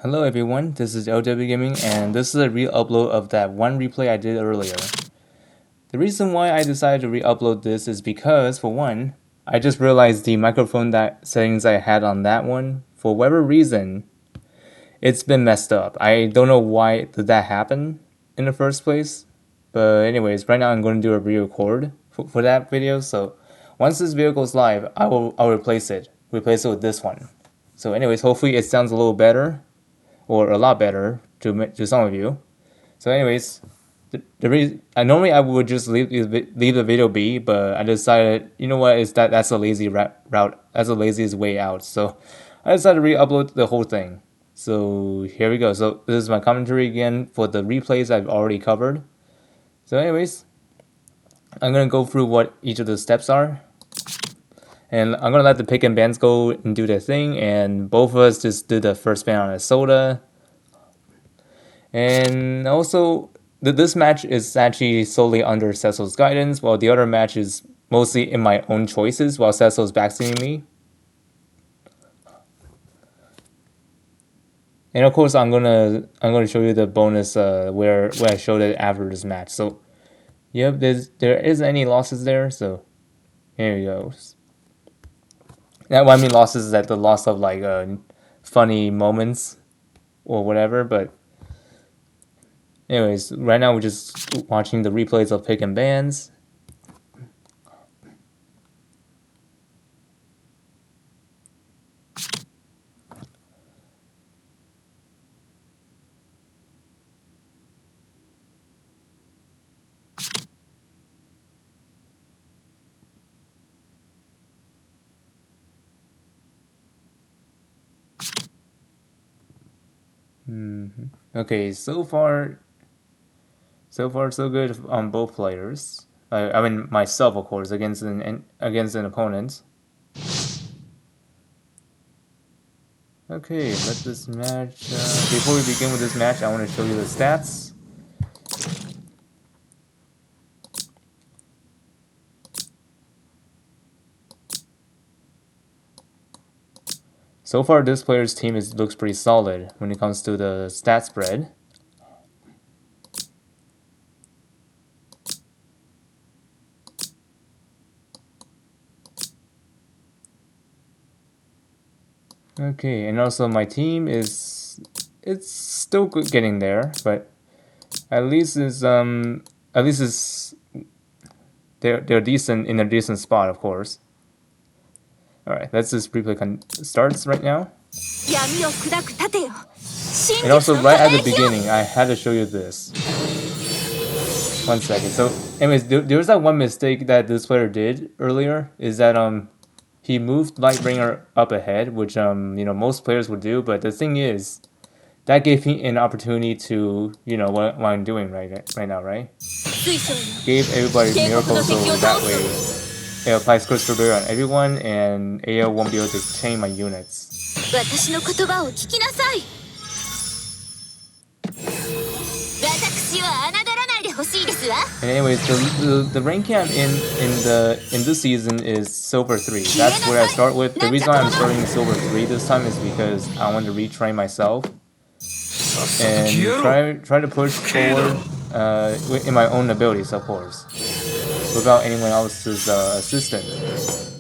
Hello everyone, this is LW Gaming and this is a re-upload of that one replay I did earlier. The reason why I decided to re-upload this is because, for one, I just realized the microphone settings I had on that one, for whatever reason, it's been messed up. I don't know why did that happen in the first place, but anyways, right now I'm going to do a re-record for that video, so once this video goes live, I'll replace it with this one. So anyways, hopefully it sounds a little better, or a lot better to some of you. So anyways, the reason normally I would just leave the video be, but I decided, you know what, that's a lazy route. That's the laziest way out. So I decided to re-upload the whole thing. So here we go. So this is my commentary again for the replays I've already covered. So anyways, I'm gonna go through what each of the steps are. And I'm gonna let the pick and bans go and do their thing, and both of us just did the first ban on a soda. And also, this match is actually solely under Cecil's guidance, while the other match is mostly in my own choices, while Cecil's backseating me. And of course, I'm gonna show you the bonus where I showed it after this match. So, yep, there isn't any losses there. So, here he goes. That what I mean losses is that the loss of like funny moments or whatever. But anyways, right now we're just watching the replays of pick and bans. Okay, so far so good on both players. I mean myself, of course, against an opponent. Okay, let this match. Before we begin with this match, I want to show you the stats. So far, this player's team looks pretty solid when it comes to the stat spread. Okay, and also my team it's still getting there, but at least they're decent in a decent spot, of course. All right, let's just replay starts right now. And also, right at the beginning, I had to show you this. 1 second. So, anyways, there was that one mistake that this player did earlier. Is that he moved Lightbringer up ahead, which most players would do. But the thing is, that gave me an opportunity to what I'm doing right now, right? Gave everybody miracles, so that way it applies crystal barrier on everyone, and AO won't be able to chain my units. And anyways, the rank camp in this season is Silver 3. That's where I start with. The reason why I'm starting Silver 3 this time is because I want to retrain myself and try to push forward in my own abilities, of course, without anyone else's assistance.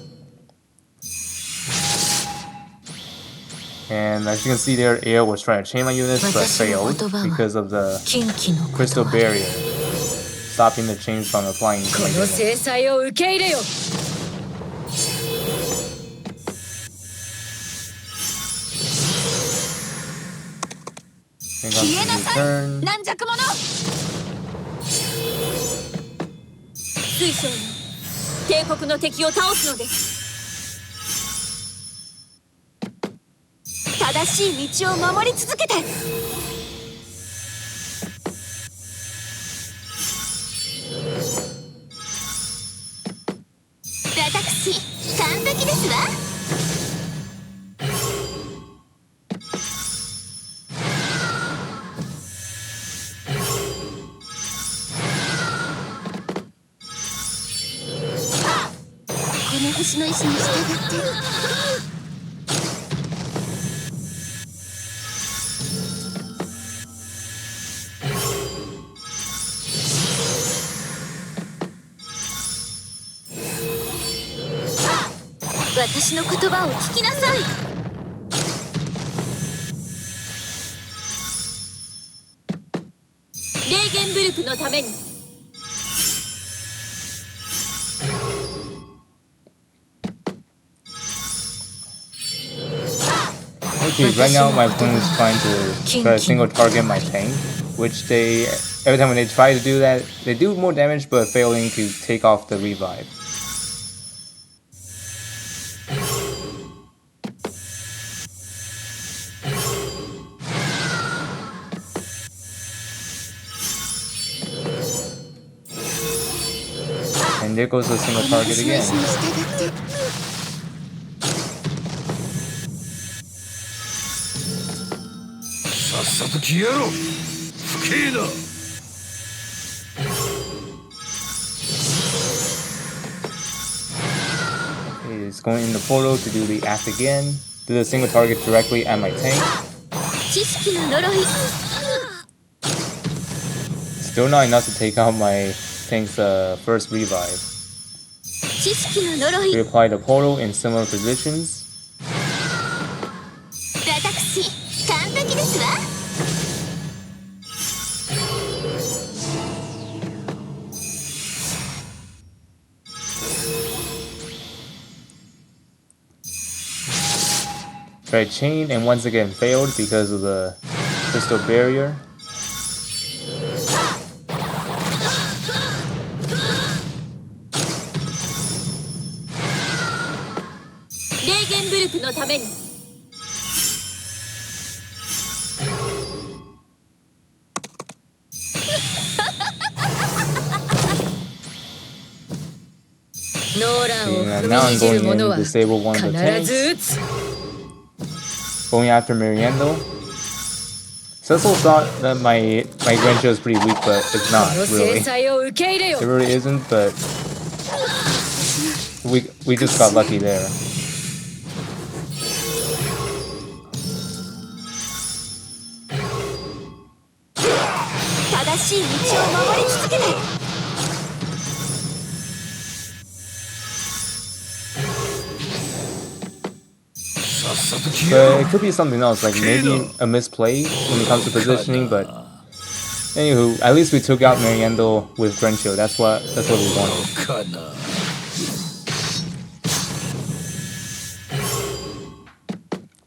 And as you can see there, AO was trying to chain my units, but failed because of the crystal barrier, stopping the chains from applying to my units. And on to return. 私の言葉を聞きなさい。レーゲンブルクのために。Okay, right now my opponent is trying to try to single target my tank, which they, every time when they try to do that, they do more damage but failing to take off the revive. And there goes the single target again. It's going in the portal to do the act again. Do the single target directly at my tank. Still not enough to take out my tank's first revive. We apply the portal in similar positions. Tried chain and once again failed because of the crystal barrier. Now I'm going in to disable one of the tanks. Going after Mariendo. Cecil thought that my Grencho is pretty weak, but it's not, really. It really isn't, but we just got lucky there. But it could be something else, like maybe a misplay when it comes to positioning, but anywho, at least we took out Mariendo with Grencho. That's what we wanted.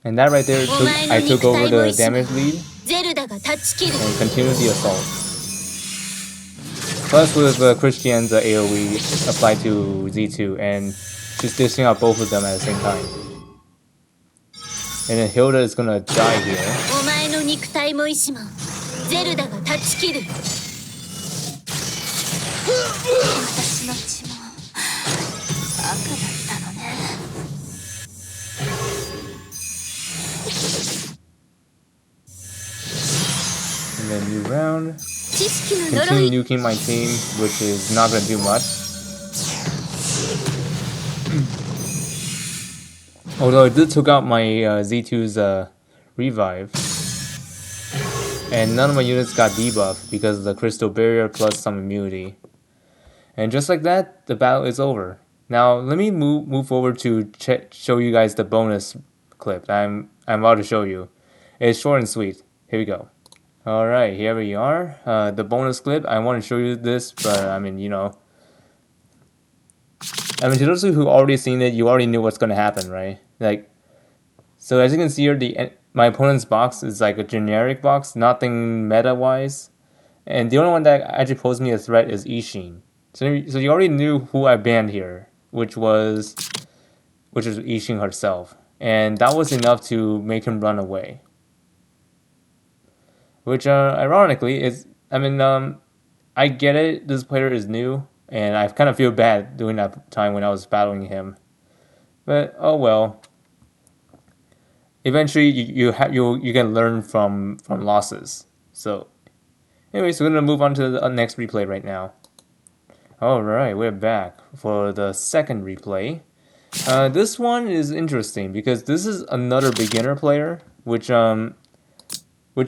And that right there, I took over the damage lead and continued the assault. Plus with Christian's AoE applied to Z2 and just dishing out both of them at the same time. And then Hilda is gonna die here. And then new round. Continue nuking my team, which is not gonna do much. Although it did took out my Z2's revive. And none of my units got debuffed because of the crystal barrier plus some immunity. And just like that, the battle is over. Now let me move forward to show you guys the bonus clip I'm about to show you. It's short and sweet. Here we go. Alright, here we are. The bonus clip. I want to show you this, but I mean, you know. I mean, to those of you who already seen it, you already knew what's going to happen, right? Like, so as you can see here, my opponent's box is like a generic box, nothing meta-wise. And the only one that actually posed me a threat is Ishin. So you already knew who I banned here, which was Ishin herself. And that was enough to make him run away. Which, ironically, is, I mean, I get it, this player is new, and I kind of feel bad during that time when I was battling him. But, oh well. Eventually, you can learn from losses. So, anyways, we're going to move on to the next replay right now. Alright, we're back for the second replay. This one is interesting because this is another beginner player, which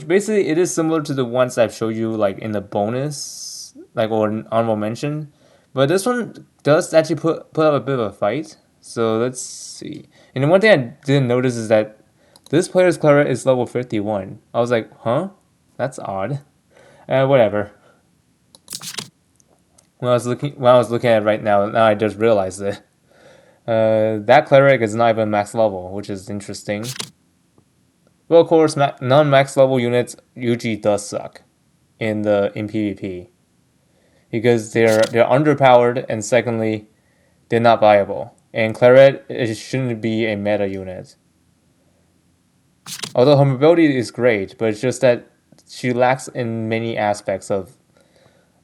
basically it is similar to the ones I've showed you like in the bonus, like or an honorable mention. But this one does actually put up a bit of a fight. So let's see. And then one thing I didn't notice is that this player's claret is level 51. I was like, huh? That's odd. Whatever. When I was looking at it right now I just realized it. That cleric is not even max level, which is interesting. Well, of course, non-max level units usually does suck in PvP because they're underpowered, and secondly, they're not viable. And Claret, it shouldn't be a meta unit. Although her mobility is great, but it's just that she lacks in many aspects of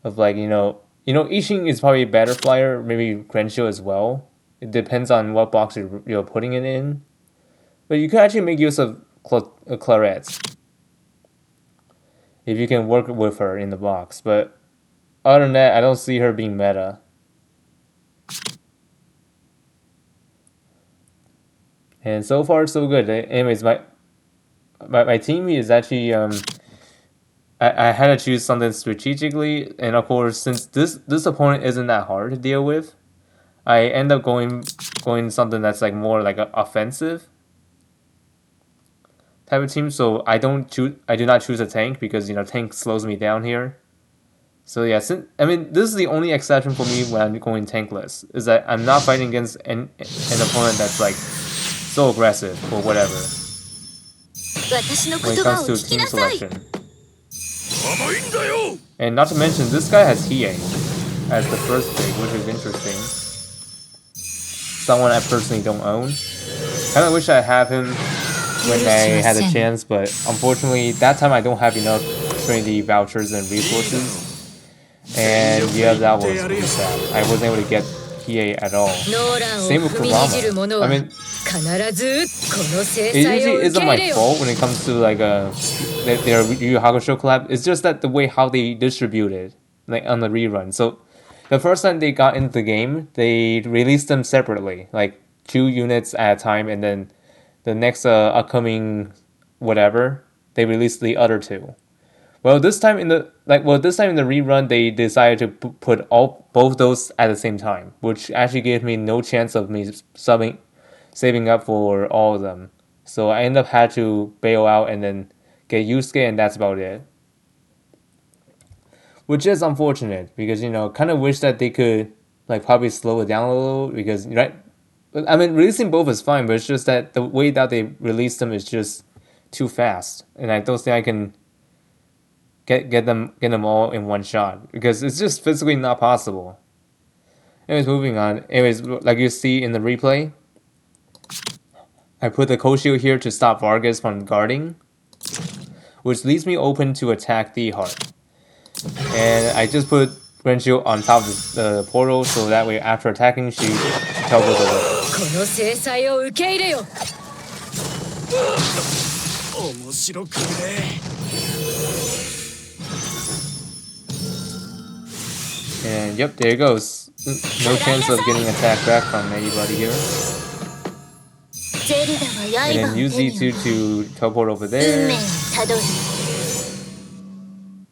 like Ishin is probably a better flyer, maybe Grenchill as well. It depends on what box you're putting it in. But you can actually make use of Claret if you can work with her in the box. But other than that, I don't see her being meta. And so far, so good. Anyways, my team is actually I had to choose something strategically, and of course, since this opponent isn't that hard to deal with, I end up going something that's like more like a offensive type of team. So I do not choose a tank because tank slows me down here. So yeah, this is the only exception for me when I'm going tankless is that I'm not fighting against an opponent that's like so aggressive or whatever when it comes to team selection. And not to mention, this guy has Hiei as the first pick, which is interesting. Someone I personally don't own. Kind of wish I have him when I had a chance, but unfortunately, that time I don't have enough Trinity vouchers and resources. And yeah, that was really sad. I wasn't able to get Hiei at all. Same with Kurama. I mean, it usually isn't my fault when it comes to like their Yu Yu Hakusho collab. It's just that the way how they distribute it, like on the rerun. So the first time they got into the game, they released them separately, like 2 units at a time, and then the next upcoming whatever they released the other 2. Well, this time in the rerun, they decided to put both those at the same time, which actually gave me no chance of me saving up for all of them. So I ended up had to bail out and then get Yusuke, and that's about it. Which is unfortunate because kind of wish that they could like probably slow it down a little because right. I mean, releasing both is fine, but it's just that the way that they release them is just too fast, and I don't think I can get them all in one shot because it's just physically not possible. Anyways, moving on. Anyways, like you see in the replay, I put the Koshio here to stop Vargas from guarding, which leaves me open to attack the heart. And I just put Grenchill on top of the portal so that way after attacking she teleports away. And yep, there it goes. No chance of getting attacked back from anybody here. And then use Z2 to teleport over there.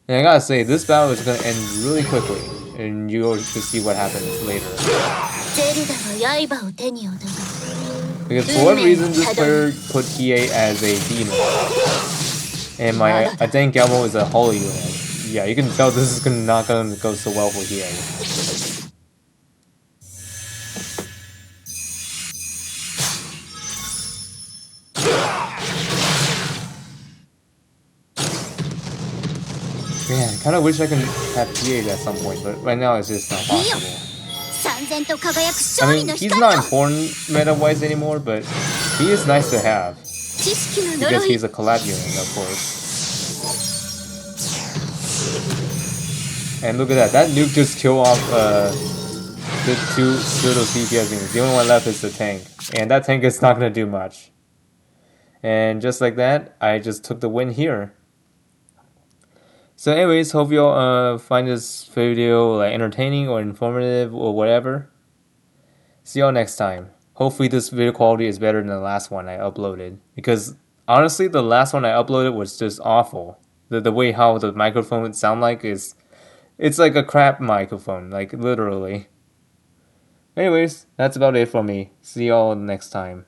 And I gotta say, this battle is gonna end really quickly, and you'll just see what happens later. Because for what reason this player put Hiei as a demon, and I think Galmo is a holy unit. Yeah, you can tell this is not gonna go so well for Hiei. Man, I kind of wish I can have Hiei at some point, but right now it's just not possible. I mean, he's not important meta-wise anymore, but he is nice to have. Because he's a collab unit, of course. And look at that, that nuke just killed off the 2 little CPS units. The only one left is the tank. And that tank is not going to do much. And just like that, I just took the win here. So anyways, hope you all find this video like entertaining or informative or whatever. See y'all next time. Hopefully this video quality is better than the last one I uploaded. Because honestly, the last one I uploaded was just awful. The way how the microphone would sound like it's like a crap microphone, like literally. Anyways, that's about it for me. See y'all next time.